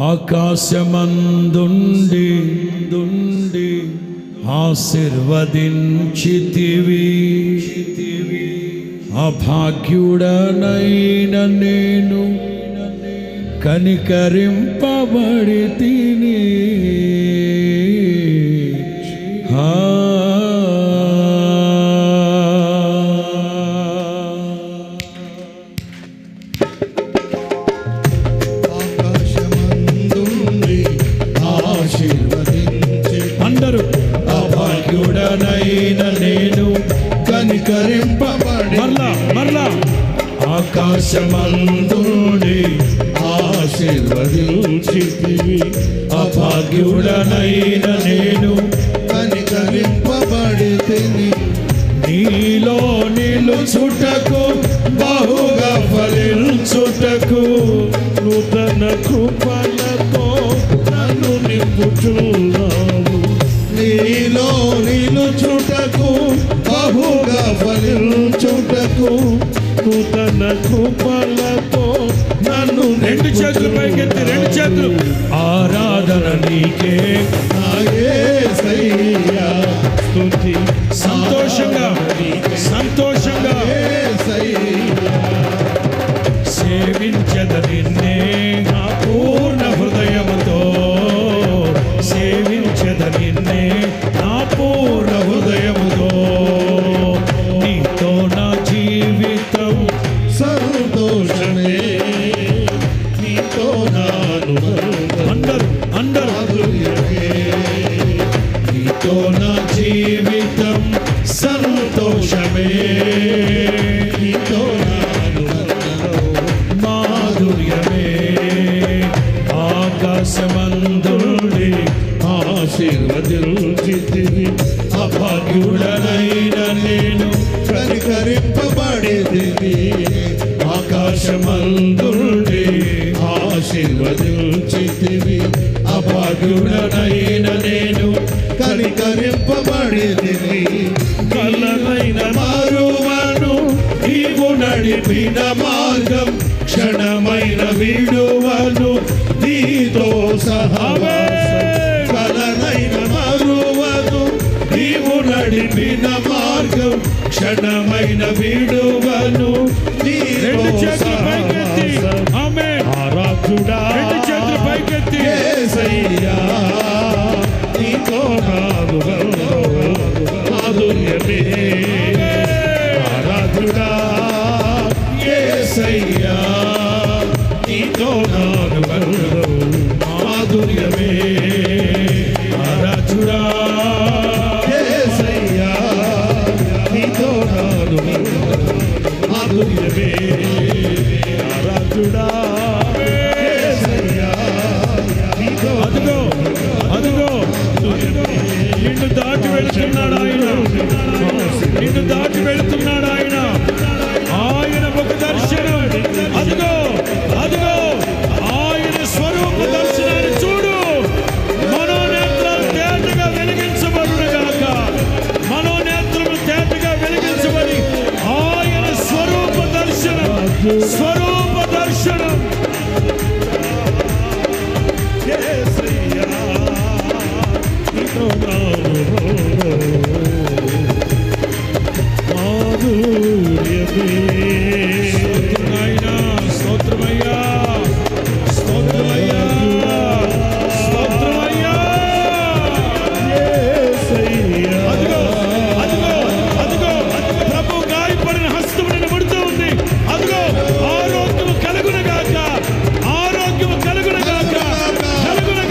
ఆకాశమందుండి ఆశీర్వదించితివి, అభాగ్యుడనైన నేను కనికరింపబడి తిని. అందరూ అభాగ్యుడనైన నేను కనికరింపబడి, మరలా ఆకాశమందుండి ఆశీర్వదించితివి, అభాగ్యుడనైన నేను కనికరింపబడి తిని. నీలో నిలుచుటకు బహుగా ఫలించుటకు నూతన కృపలతో నన్ను నింపుచున్నావు. నీలో నిలుచుటకు బహుగా ఫలించుటకు నూతన కృపలతో నన్ను. రెండు చేతులు పైకెత్తి, రెండు చేతులు. ఆరాధన నీకే నా యేసయ్యా, స్తుతి సంతోషంగా సంతోషంగా సేవించద నిన్నే నా పూర్ణ హృదయముతో, సేవించద నిన్నే నా పూర్ణ హృదయముతో. నీతో నా జీవితం సంతోషమే, నీతో నాను అందరూ నీతో నా జీవితం సంతోషమే, నీతో నాను మాధుర్యమే. ఆకాశమందుండి ఆశీర్వదించితివి, అభాగ్యుడనైన నేను కనికరింపబడి తిని. ఆకాశమందుండి ఆశీర్వదించితివి, అభాగ్యుడనైన నేను కనికరింపబడి తిని. కలనైన మారువను, నీవు నడిపిన మార్గం క్షణమైన విడువను, నీతో సహవాసం. కలనైన మారువను, నీవు నడిపిన మార్గం క్షణమైన విడువను, రెండు చేతులు పైకెత్తి ఆమేన్. ఆరాధుడా, రెండు చేతులు పైకెత్తి యేసయ్యా, నీతో నాను మాధుర్యమే. ఆరాధుడా, యేసయ్యా, నీతో నాను మాధుర్యమే. ఆరాధుడా, యేసయ్యా, నీతో నాను మాధుర్యమే. ఆరాధుడా, యేసయ్యా, నీతో. అదిగో అదిగో నిన్ను దాటి వెళుతున్నాడు ఆయన, నిన్ను దాటి వెళుతున్నాడు ఆయన. ఆయన ఒక దర్శనం, అదిగో అదిగో ఆయన స్వరూప దర్శనాన్ని చూడు. మనోనేత్రాలు తేటగా వెలిగించబడును గాక, మనోనేత్రము తేటగా వెలిగించబడి ఆయన స్వరూప దర్శనం, స్వరూప దర్శనం. యేసయ్యా, నీతో నాను మాధుర్యమే. స్తోత్రమయ్యా, స్తోత్రమయ్యా, స్తోత్రమయ్యా. యేసయ్యా, అదిగో అదిగో అదిగో ప్రభు గాయపడిన హస్తము నిన్ను ముడుతూ ఉంది. అదిగో ఆరోగ్యము కలుగును గాక, ఆరోగ్యము కలుగును గాక, కలుగును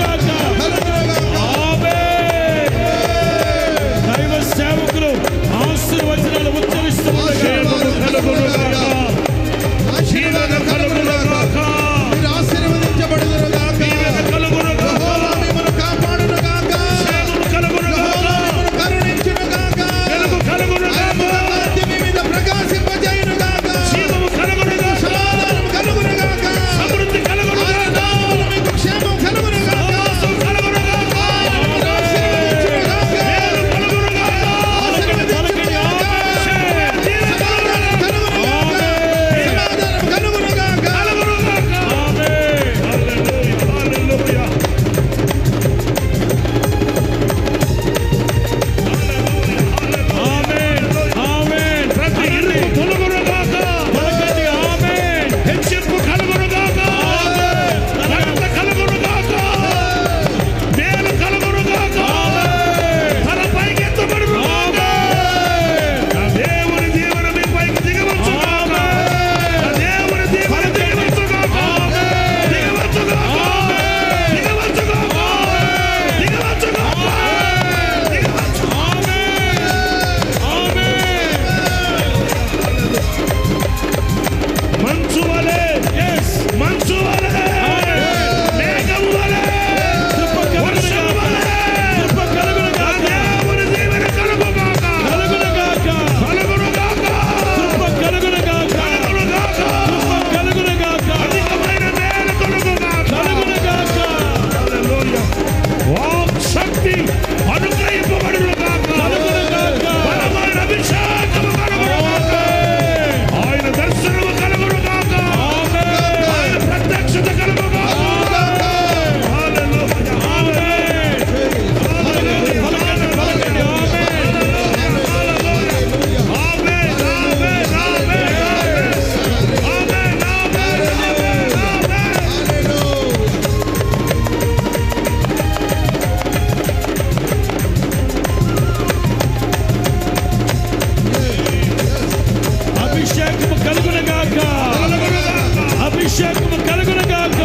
అభిషేకము కలుగును గాక.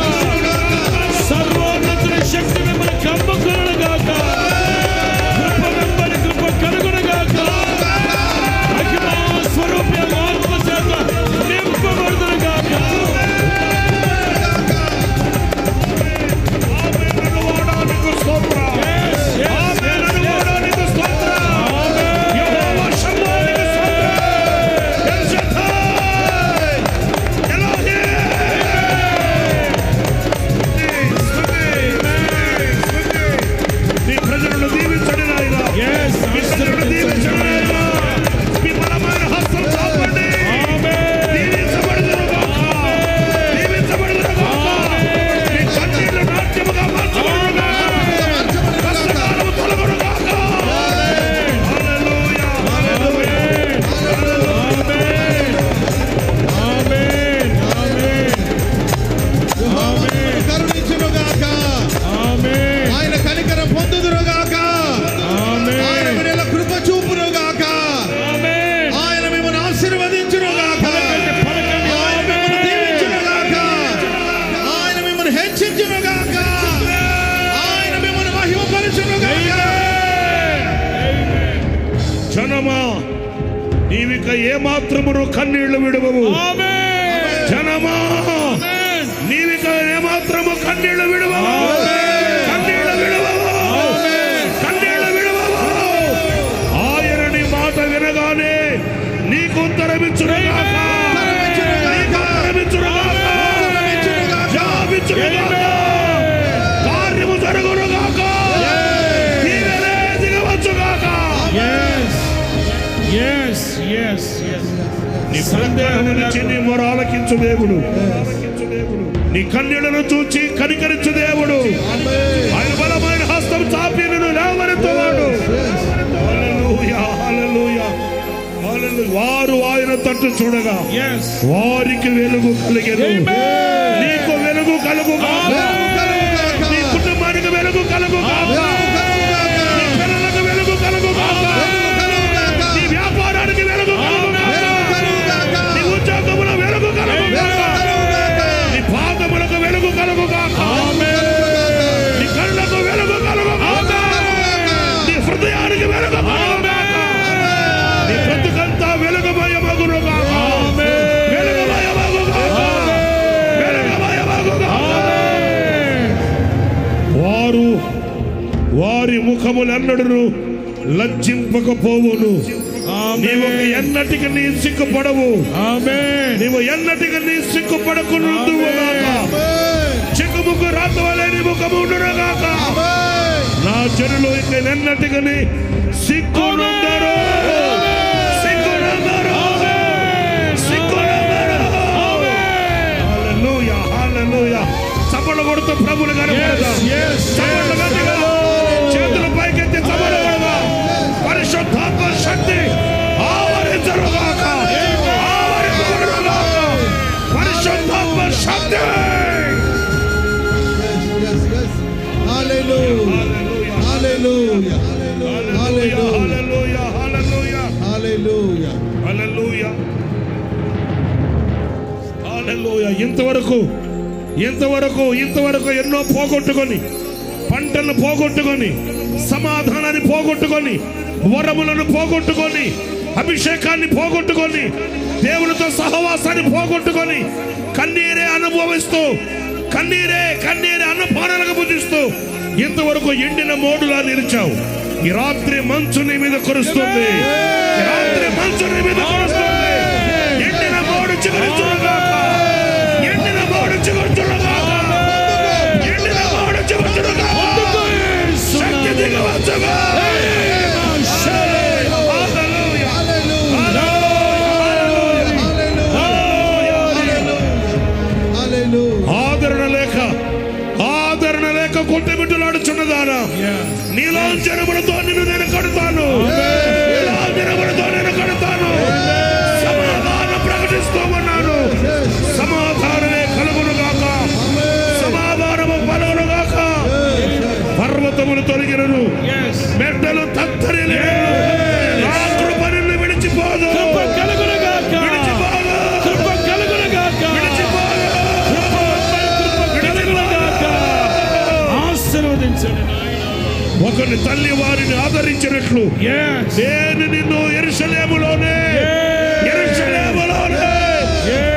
సర్వోన్నతుని శక్తి మిమ్మల్ని కమ్ముకొనును గాక. కృప వెంబడి కృప కలుగును గాక. మహిమా స్వరూపి ఆత్మ చేత నింపబడుదును గాక. జనమా నీవిక ఏమాత్రమును కన్నీళ్లు విడువవు. జనమా నీవిక ఏమాత్రము కన్నీళ్లు విడువవు. కన్నీళ్లు విడువవు. కన్నీళ్లు విడువవు. ఆయన నీ మాట వినగానే నీకు ఉత్తరమిచ్చునుగాక. జవాబిచ్చునుగాక. కార్యము జరుగునుగాక. నీవెనే దిగవచ్చుగాక. నీ సందేహం నుంచి నీ మొర ఆలకించు దేవుడు. నీ కన్యలను చూచి కనికరించు దేవుడు. ఆయన బలమైన హస్తం చాపి నిన్ను లేవనెత్తువాడు. హల్లెలూయా, హల్లెలూయా, హల్లెలూయా. వారు ఆయన తట్టు చూడగా వారికి వెలుగు కలిగెను. నీకు వెలుగు కలుగుగాక. నీ కుటుంబానికి వెలుగు కలుగుగాక. నీ పిల్లలకు వెలుగు కలుగుగాక. నీ వ్యాపారానికి వెలుగు కలుగుగాక. నీ ఉద్యోగముల వెలుగు కలుగుగాక. నీ పాదములకు వెలుగు కలుగుగాక. నీ కళ్ళకు వెలుగు కలుగుగాక. నీ హృదయానికి వెలుగు కలుగుగాక. నీ బ్రతుకంతా వెలుగుమయమగునుగాక. వెలుగుమయమగుగాక. వెలుగుమయమగుగాక. వారి ముఖములెన్నడును లజ్జింపకపోవును. నీవు ఎన్నటికి నీ సిగ్గుపడవు. నీవు ఎన్నటికి నీ సిగ్గుపడకునుగాక. చిక్కుముక్కు రాతవలే నీ ముఖము ఉండునుగాక. నా జనులు ఇక ఎన్నటికి నీ సిగ్గునందరు. సిగ్గునందరు. సిగ్గునందరు. హల్లెలూయా, హల్లెలూయా. చప్పట్లు కొడుతూ ప్రభువుని కనపడదాం. చప్పట్లు గట్టిగా చేతులు పైకెత్తి చప్పట్లు కొడదాం. పరిశుద్ధాత్మ శక్తి ఆవరించుగాక. ఆవరించుగాక. పరిశుద్ధాత్మ శక్తి. Hallelujah. Hallelujah. హల్లెలూయా, హల్లెలూయా, హల్లెలూయా, Hallelujah. హల్లెలూయా, హల్లెలూయా. ఇంతవరకు ఎన్నో పోగొట్టుకొని, పంటలను పోగొట్టుకొని, సమాధానాన్ని పోగొట్టుకొని, వరములను పోగొట్టుకొని, అభిషేకాన్ని పోగొట్టుకొని, దేవునితో సహవాసాన్ని పోగొట్టుకొని, కన్నీరే అనుభవిస్తూ, కన్నీరే అన్నపానాలకు భుజిస్తూ ఇంతవరకు ఎండిన మోడులా నిలిచావు. ఈ రాత్రి మంచు నీ మీద కురుస్తుంది. ఈ రాత్రి మంచు నీ మీద కురుస్తుంది. ఎండిన మోడు చిగురించుగాక. ఎండిన మోడు చిగురించుగాక. ఎండిన మోడు చిగురించుగాక. శక్తి దిగవచ్చుగా. ఆదరణ లేక కొట్టబిడ్డలాడుచున్నదానా, నీలో జనములతో నిన్ను నేను కడతాను. జనములతో నేను కడతాను. సమాధానం ప్రకటిస్తూ ఉన్నాను. సమాధానమే కలుగునుగాక. సమాధానము పలుగునుగాక. పర్వతములు తొలగినను, మెట్టలు తత్తరిల్లినను, నా కృప నిన్ను విడిచిపోదు. విడిచిపోదు. విడిచిపోదు. ఒకని తల్లి వారిని ఆదరించినట్లు నేను నిన్ను యెరూషలేములోనే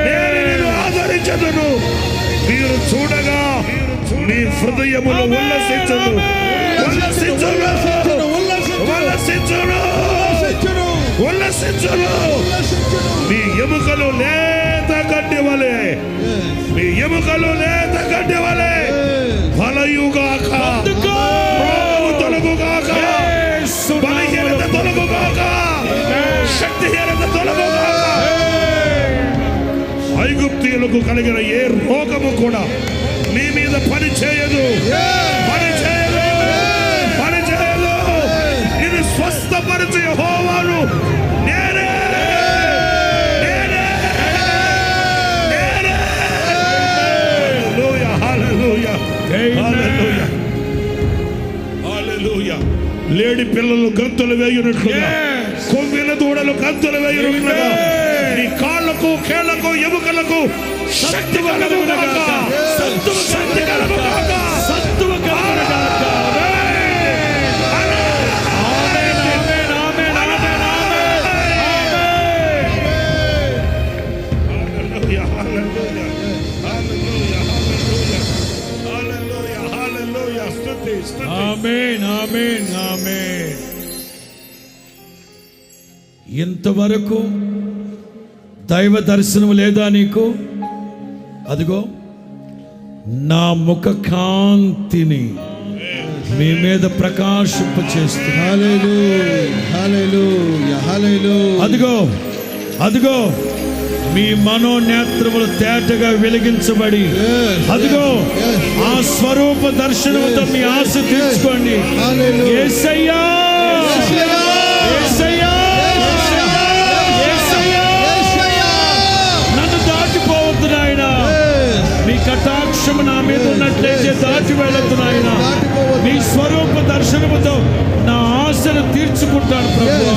నేను నిన్ను ఆదరించదును. మీరు చూడగా మీ హృదయములు ఉల్లసించును. మీ ఎముకలు లేత గడ్డి వలె బలయుగాక, తొలగుగాక, బలహీనత తొలగుగాక, శక్తిహీనత తొలగుగాక. ఐగుప్తీయులకు కలిగిన ఏ రోగము కూడా నీ మీద పని చేయదు. నిన్ను స్వస్థపరిచే యెహోవాను నేనే. లేడి పిల్లలు గంతులు వేయునట్లుగా, కొవ్విన దూడలు గంతులు వేయునట్లుగా నీ కాళ్ళకు, కేళ్లకు, ఎముకలకు శక్తి కలుగుగాక. ఆమేన్, ఆమేన్, ఆమేన్. ఇంతవరకు దైవ దర్శనం లేదా నీకు? అదిగో నా ముఖ కాంతిని మీ మీద ప్రకాశింప చేస్తున్నా. అదిగో మీ మనోనేత్రములు తేటగా వెలిగించబడి, అదిగో ఆ స్వరూప దర్శనముతో మీ ఆశ తీర్చుకోండి. యేసయ్యా, నన్ను దాటిపోవద్దు నాయన. మీ కటాక్షము నా మీద ఉన్నట్లయితే దాటి వెళ్ళొద్దు నాయన. మీ స్వరూప దర్శనముతో నా ఆశను తీర్చుకుంటాను ప్రభువా.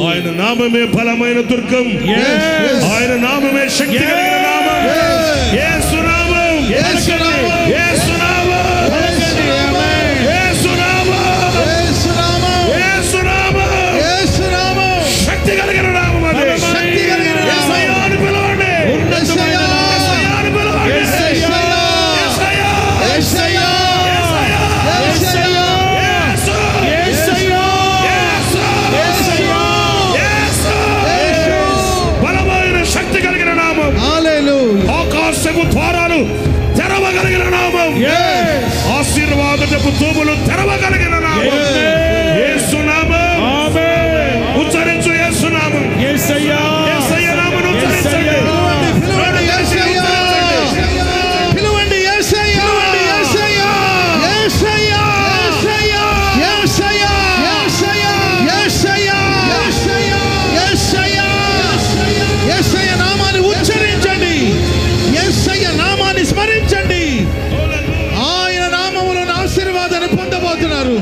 ఆయన నామమే బలమైన దుర్గం. ఆయన నామమే శక్తి కలిగిన నామం. యేసు నామం, యేసు నామం, యేసు నామం, యేసు నామం, యేసు నామం, యేసు నామం, శక్తి కలిగిన నామం. అది యేసయ్యా అని పిలవండి. యేసయ్యా అని పిలవండి. యేసయ్యా, యేసయ్యా, ఆకాశపు ద్వారాలు తెరవగలిగిన నామం. ఆశీర్వాదపు తూములు తెరవగలిగిన నామం. యేసు నామం. ఉచ్చరించు యేసు నామం. యేసయ్యా నామమును ఉచ్చరించండి. పిలవండి యేసయ్యా. నామాన్ని ఉచ్చరించండి. యేసయ్య నామాన్ని స్మరించండి. ఆయన నామములను ఆశీర్వాదాన్ని పొందబోతున్నారు.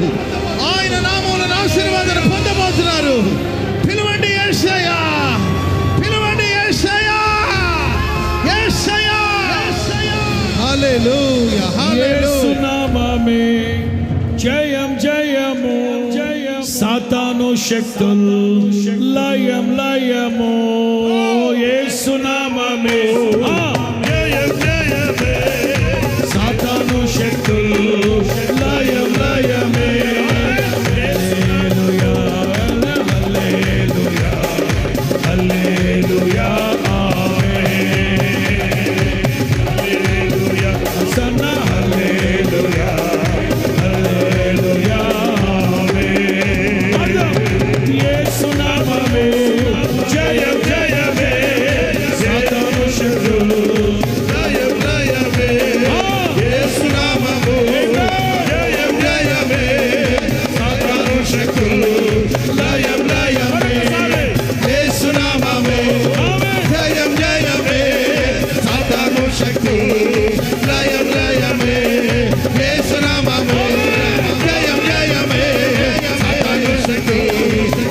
ఆయన నామములను ఆశీర్వాదాన్ని పొందబోతున్నారు. పిలవండి యేసయ్య, పిలవండి యేసయ్య, యేసయ్య. హల్లెలూయా, యేసు నామమే జయం జయము, సాతాను శక్తులు లయం లయము. యేసు నామమే జయం జయమే, సాతాను శక్తులు లయం లయమే. హల్లెలూయా, హల్లెలూయా, హల్లెలూయా, ఆమేన్. హల్లెలూయా, సన్నా హల్లెలూయా, హల్లెలూయా, ఆమేన్. యేసు నామమే జయం జయమే, సాతాను శక్తులు లయం లయమే. యేసు నామము జయం జయమే, సాతాను శక్తులు లయం లయమే. యేసు నామము జయం జయమే, సాతాను శక్తులు లయం లయమే. యేసు నామము జయం జయమే, సాతాను శక్తులు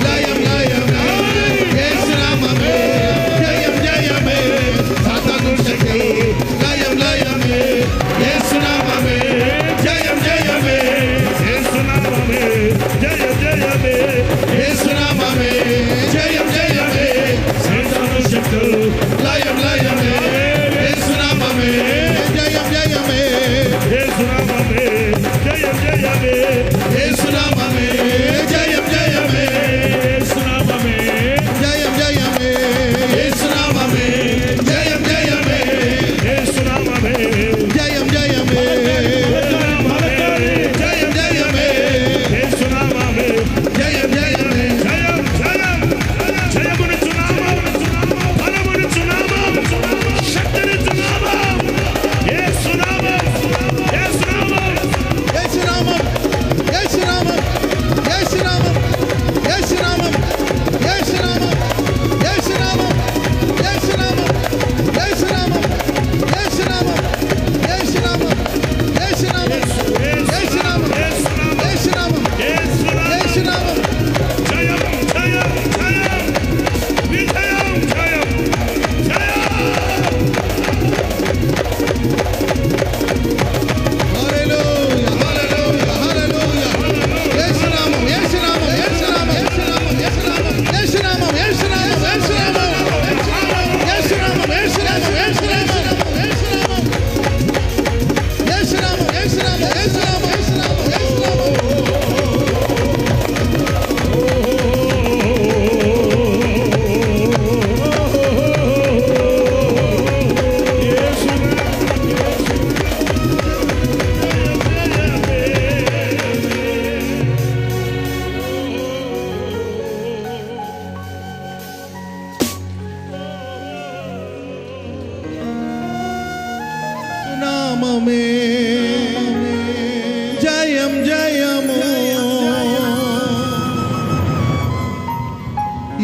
లయం లయమే. యేసు నామము జయం జయమే,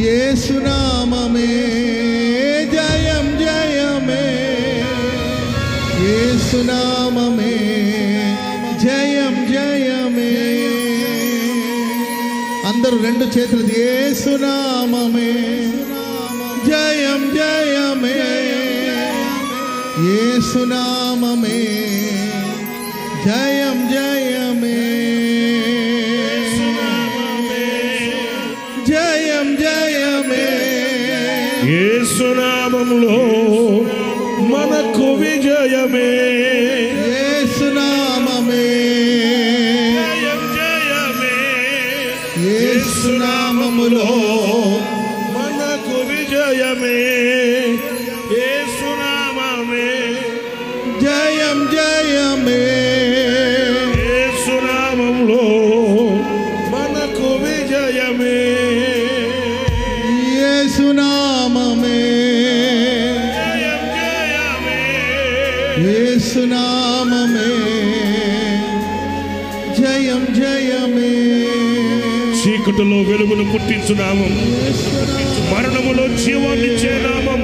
యేసునామమే జయం జయమే, యేసునామమే జయం జయమే. అందరూ రెండు చేతులు యేసునామమే జయం జయమే, యేసునామమే జయం జయమే, జయం జయమే. యేసునామములో మనకు విజయమే, యేసునామమే జయం జయమే. యేసునామములో మనకు విజయమే, యేసునామమే జయం జయమే, యేసునామములో మనకు విజయమే, యేసునామమే జయం జయమే. యేసునామమే జయం జయమే. చీకటిలో వెలుగును పుట్టించు నామం, మరణములో జీవాన్నిచ్చే నామం,